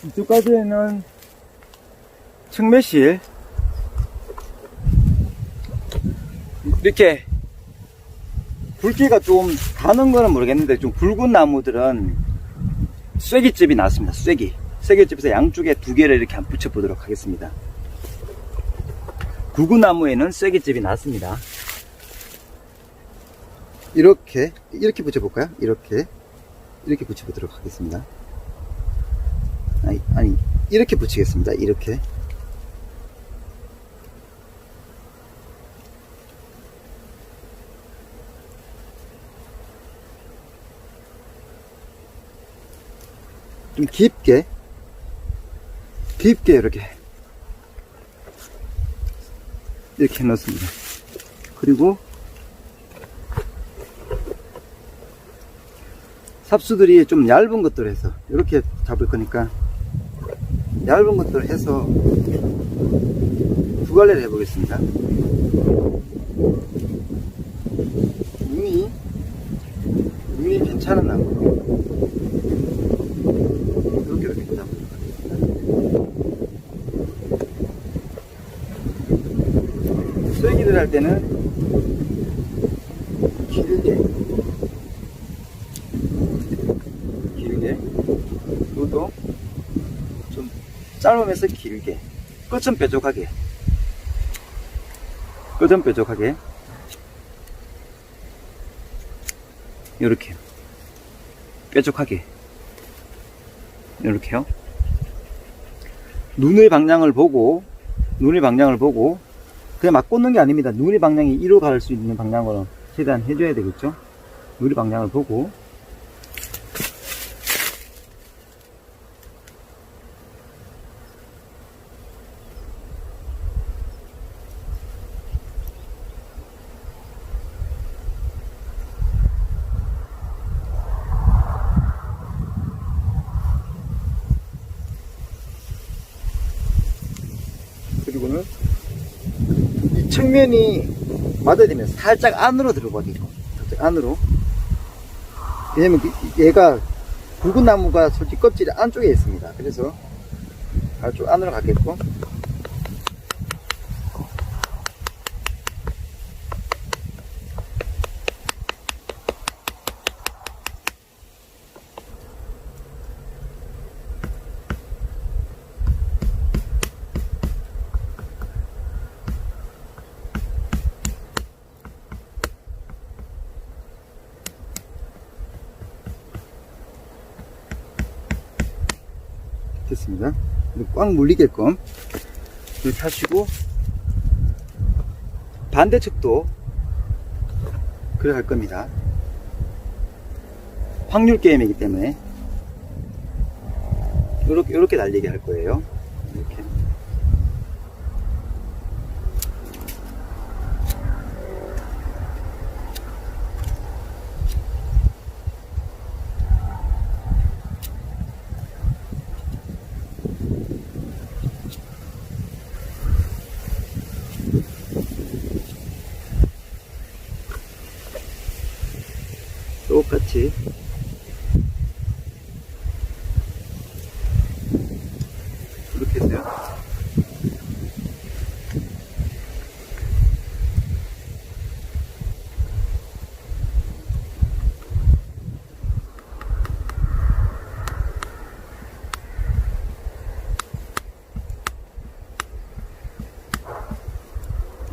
이쪽까지는 측매실. 이렇게 굵기가 좀 가는 거는 모르겠는데 좀 굵은 나무들은 쐐기집이 나왔습니다. 쐐기집에서 양쪽에 두 개를 이렇게 한번 붙여 보도록 하겠습니다. 굵은 나무에는 쐐기집이 나왔습니다. 이렇게 붙여 볼까요? 이렇게 붙여 보도록 하겠습니다. 아니 이렇게 붙이겠습니다. 이렇게. 좀 깊게 이렇게 넣습니다. 그리고 삽수들이 좀 얇은 것들 해서 이렇게 잡을 거니까 얇은 것들 해서 두 갈래를 해보겠습니다. 눈이 괜찮은 나무 이렇게 잡도록 하겠습니다. 쐐기를 할 때는 길게 이것도 좀 짧으면서 길게 끝은 뾰족하게 이렇게 뾰족하게 이렇게요. 눈의 방향을 보고 그냥 막 꽂는 게 아닙니다. 눈의 방향이 이로 갈 수 있는 방향으로 최대한 해줘야 되겠죠. 눈의 방향을 보고 그리고는 이 측면이 맞아야 되면 살짝 안으로 들어가게끔, 살짝 안으로. 왜냐면 얘가 굵은 나무가 솔직히 껍질이 안쪽에 있습니다. 그래서 좀 안으로 가게끔. 됐습니다. 꽉 물리게끔 이렇게 하시고 반대측도 그래 할 겁니다. 확률 게임이기 때문에 이렇게 날리게 할 거예요. 이렇게. 똑같이 이렇게 해서요.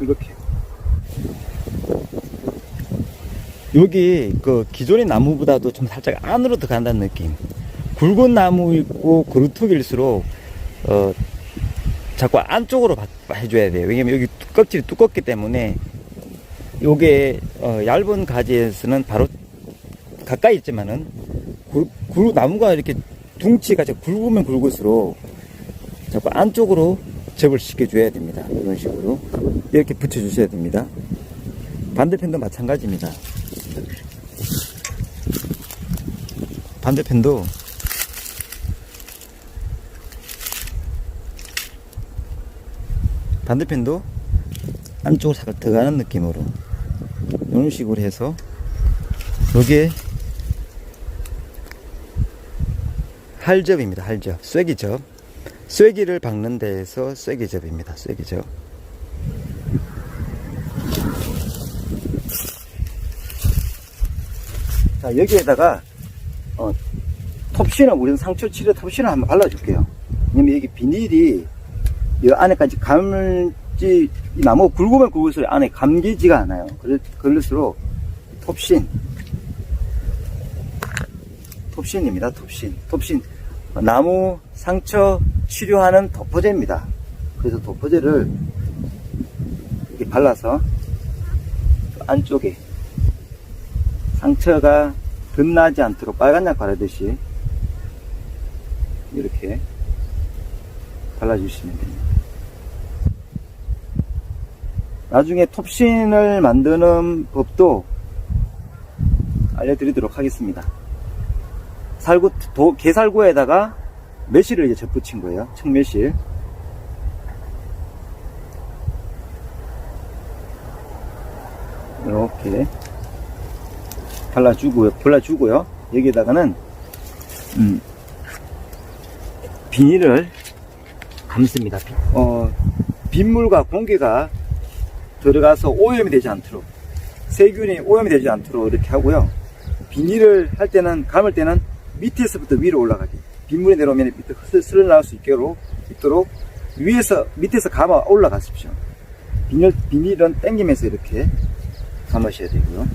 이렇게. 여기 그 기존의 나무보다도 좀 살짝 안으로 들어간다는 느낌. 굵은 나무 있고 그루트길수록 자꾸 안쪽으로 해줘야 돼요. 왜냐면 여기 껍질이 두껍기 때문에 요게 얇은 가지에서는 바로 가까이 있지만은 나무가 이렇게 둥치가 굵으면 굵을수록 자꾸 안쪽으로 접을 시켜줘야 됩니다. 이런 식으로 이렇게 붙여주셔야 됩니다. 반대편도 마찬가지입니다. 반대편도 안쪽으로 살짝 들어가는 느낌으로 이런 식으로 해서 여기에 할접입니다. 할접. 쐐기접. 쐐기를 박는 데에서 쐐기접입니다. 쐐기접. 자, 여기에다가 톱신을, 우리는 상처 치료 톱신을 한번 발라줄게요. 왜냐면 여기 비닐이 이 안에까지 감을지, 이 나무가 굵으면 굵을수록 안에 감기지가 않아요. 그럴수록 톱신입니다. 톱신. 나무 상처 치료하는 도포제입니다. 그래서 도포제를 이렇게 발라서 안쪽에 상처가 덧나지 않도록 빨간약 바르듯이 이렇게 발라주시면 됩니다. 나중에 톱신을 만드는 법도 알려드리도록 하겠습니다. 게살구에다가 매실을 이제 접붙인 거예요. 청매실. 이렇게 발라주고요. 여기에다가는 비닐을 감습니다. 빗물과 공기가 들어가서 오염이 되지 않도록, 세균이 오염이 되지 않도록 이렇게 하고요. 비닐을 할 때는, 감을 때는 밑에서부터 위로 올라가게, 빗물이 내려오면 밑에 쓸어 나올 수 있도록 밑에서 감아 올라가십시오. 비닐은 당기면서 이렇게 감으셔야 되고요.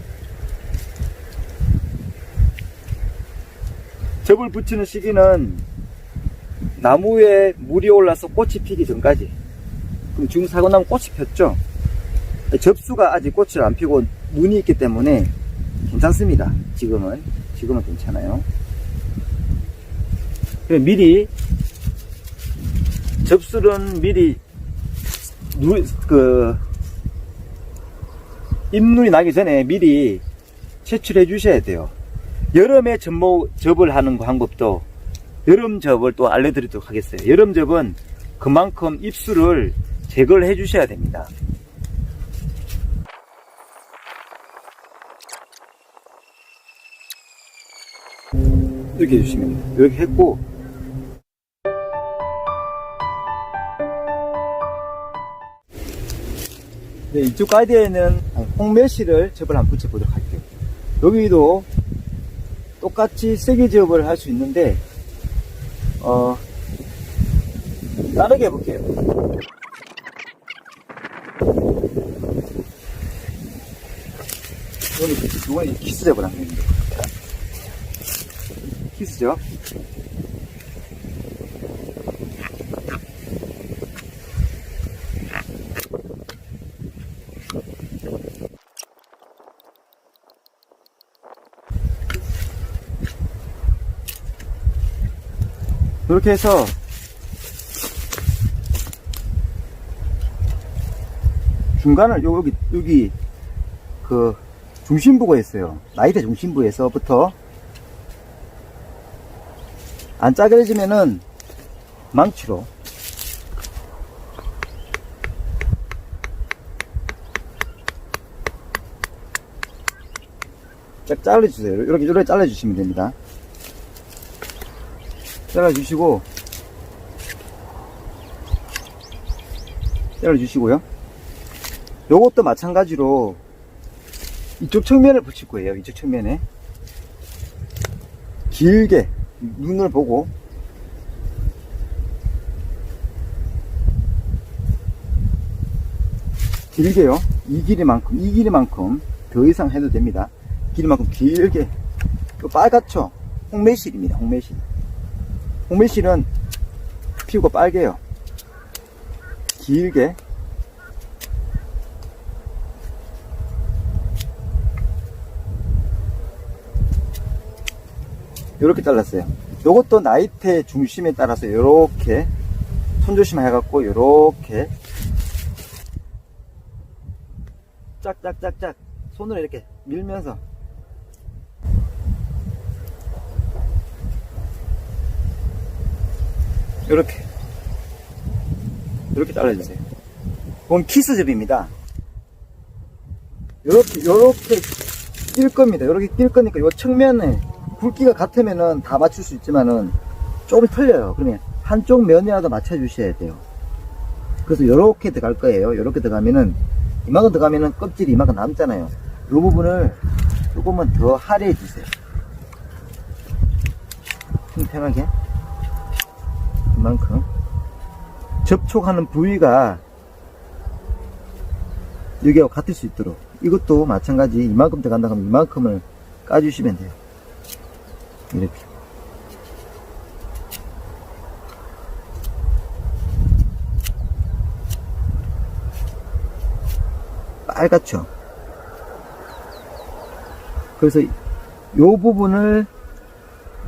접을 붙이는 시기는 나무에 물이 올라서 꽃이 피기 전까지. 그럼 지금 사고나무 꽃이 폈죠? 접수가 아직 꽃을 안 피고 눈이 있기 때문에 괜찮습니다. 지금은 괜찮아요. 미리 접수는 미리 잎눈이 나기 전에 미리 채취를 해 주셔야 돼요. 여름에 접을 하는 방법도 여름접을 또 알려드리도록 하겠어요. 여름접은 그만큼 잎수를 제거를 해 주셔야 됩니다. 이렇게 해주시면 됩니다. 이렇게 했고, 네, 이쪽 가이드에는 홍매실을 접을 한번 붙여보도록 할게요. 여기도 똑같이 쐐기접을 할 수 있는데 다르게 해볼게요. 이건 키스접을 하는 겁니다. 키스접. 이렇게 해서 중간을 여기 그 중심부가 있어요. 나이대 중심부에서부터 안 짜그러지면은 망치로 쫙 잘라주세요. 이렇게 잘라주시면 됩니다. 잘라주시고요. 요것도 마찬가지로 이쪽 측면을 붙일 거예요. 이쪽 측면에 길게 눈을 보고 길게요. 이 길이만큼 더 이상 해도 됩니다. 길이만큼 길게. 또 빨갛죠? 홍매실입니다. 홍매실은 피부가 빨개요. 길게. 요렇게 잘랐어요. 요것도 나이테 중심에 따라서 요렇게 손조심 해갖고 요렇게 짝짝짝짝 손으로 이렇게 밀면서 요렇게 잘라주세요. 그건 키스접입니다. 요렇게 낄 겁니다. 요렇게 낄 거니까 요 측면에 굵기가 같으면은 다 맞출 수 있지만은 조금 틀려요. 그러면 한쪽 면이라도 맞춰주셔야 돼요. 그래서 요렇게 들어갈 거예요. 요렇게 들어가면은, 이만큼 들어가면은 껍질이 이만큼 남잖아요. 요 부분을 조금만 더 할애해 주세요. 평평하게. 이만큼. 접촉하는 부위가 여기하고 같을 수 있도록. 이것도 마찬가지 이만큼 들어간다 하면 이만큼을 까주시면 돼요. 이렇게. 빨갛죠? 그래서 요 부분을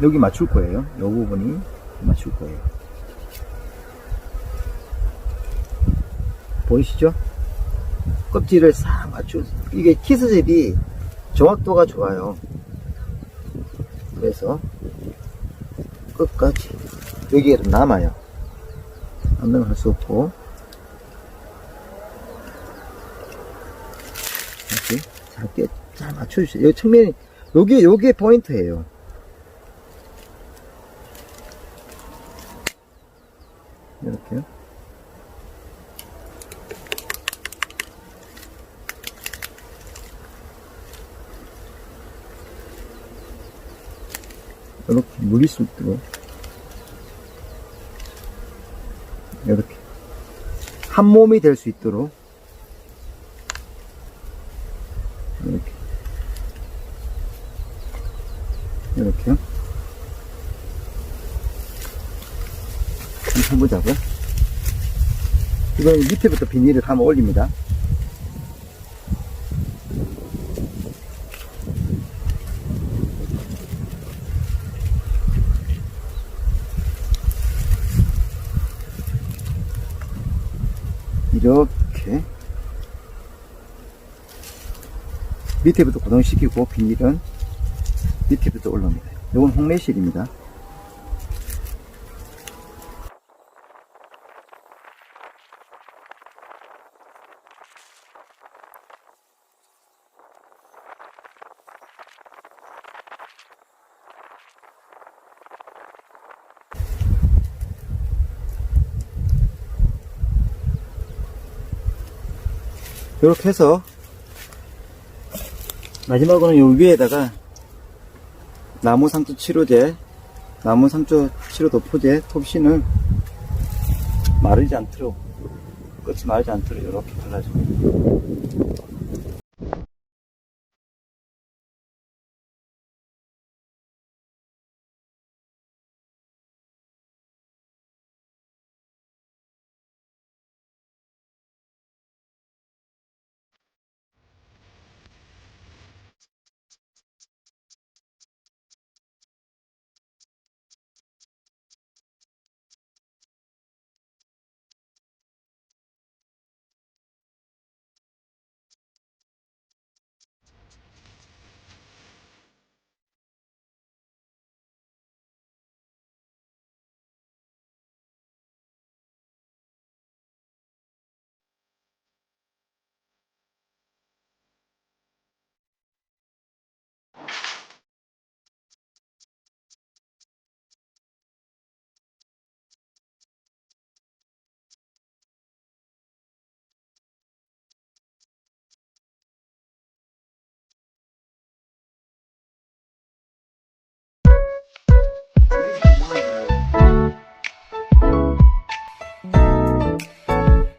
여기 맞출 거예요. 요 부분이 맞출 거예요. 보이시죠? 껍질을 싹 맞추. 이게 키스젤이 정확도가 좋아요. 그래서 끝까지 여기에 남아요. 안 넣으면 할 수 없고 이렇게 잘 맞춰주세요. 여기 측면이 요게 포인트예요. 이렇게요. 이렇게 물릴 수 있도록 이렇게 한 몸이 될 수 있도록 이렇게요. 한번 해보자고요. 이거는 밑에부터 비닐을 감아 올립니다. 이렇게 밑에부터 고정시키고 비닐은 밑에부터 올라옵니다. 이건 홍매실입니다. 이렇게 해서 마지막으로는 요 위에다가 나무상추 치료제, 나무상추 치료 도포제 톱신을 마르지 않도록, 끝이 마르지 않도록 이렇게 발라줍니다.